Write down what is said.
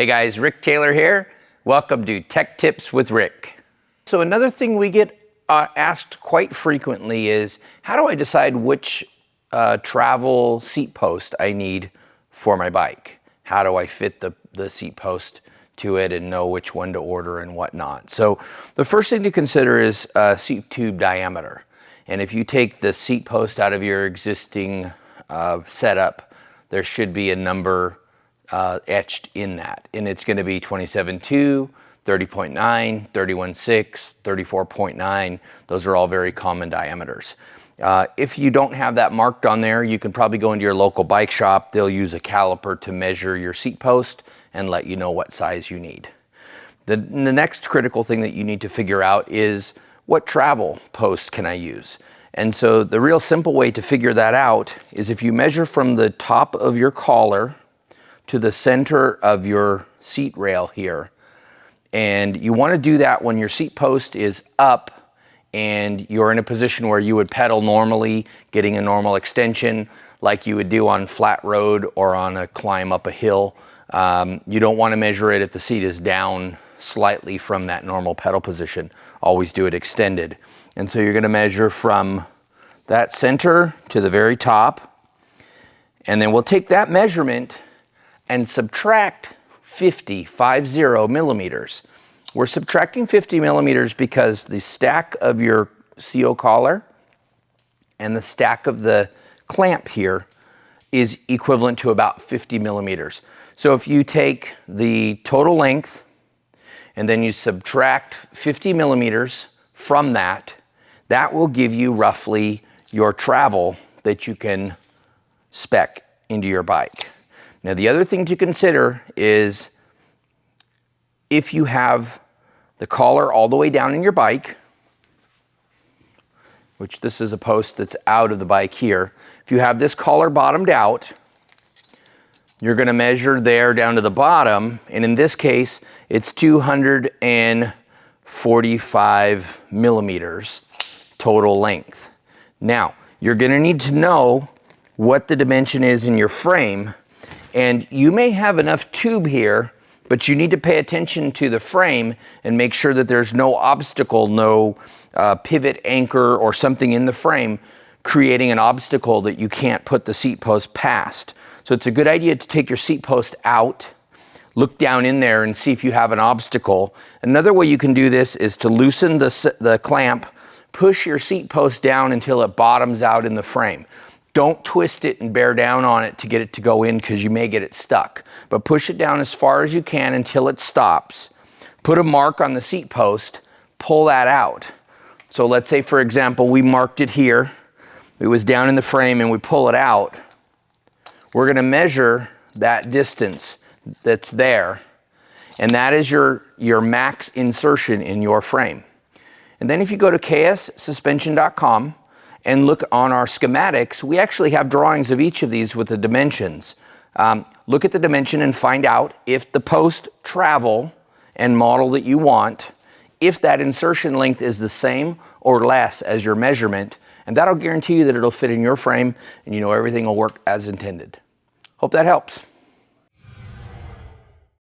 Hey guys, Rick Taylor here. Welcome to Tech Tips with Rick. So another thing we get asked quite frequently is, how do I decide which travel seat post I need for my bike? How do I fit the seat post to it and know which one to order and whatnot? So the first thing to consider is seat tube diameter. And if you take the seat post out of your existing setup, there should be a number etched in that, and it's going to be 27.2, 30.9, 31.6, 34.9. Those are all very common diameters. If you don't have that marked on there, you can probably go into your local bike shop. They'll use a caliper to measure your seat post and let you know what size you need. The next critical thing that you need to figure out is, what travel post can I use? And so the real simple way to figure that out is if you measure from the top of your collar to the center of your seat rail here. And you want to do that when your seat post is up and you're in a position where you would pedal normally, getting a normal extension like you would do on flat road or on a climb up a hill. You don't want to measure it if the seat is down slightly from that normal pedal position. Always do it extended. And so you're going to measure from that center to the very top. And then we'll take that measurement and subtract 50 millimeters. We're subtracting 50 millimeters because the stack of your CO collar and the stack of the clamp here is equivalent to about 50 millimeters. So if you take the total length and then you subtract 50 millimeters from that, that will give you roughly your travel that you can spec into your bike. Now, the other thing to consider is, if you have the collar all the way down in your bike, which this is a post that's out of the bike here. If you have this collar bottomed out, you're going to measure there down to the bottom, and in this case, it's 245 millimeters total length. Now, you're going to need to know what the dimension is in your frame. And you may have enough tube here, but you need to pay attention to the frame and make sure that there's no obstacle, no pivot anchor or something in the frame creating an obstacle that you can't put the seat post past. So it's a good idea to take your seat post out, look down in there and see if you have an obstacle. Another way you can do this is to loosen the clamp, push your seat post down until it bottoms out in the frame. Don't twist it and bear down on it to get it to go in, because you may get it stuck. But push it down as far as you can until it stops. Put a mark on the seat post, pull that out. So let's say, for example, we marked it here. It was down in the frame and we pull it out. We're going to measure that distance that's there. And that is your max insertion in your frame. And then if you go to kssuspension.com, and look on our schematics, we actually have drawings of each of these with the dimensions. Look at the dimension and find out if the post travel and model that you want, if that insertion length is the same or less as your measurement, and that'll guarantee you that it'll fit in your frame and you know everything will work as intended. Hope that helps.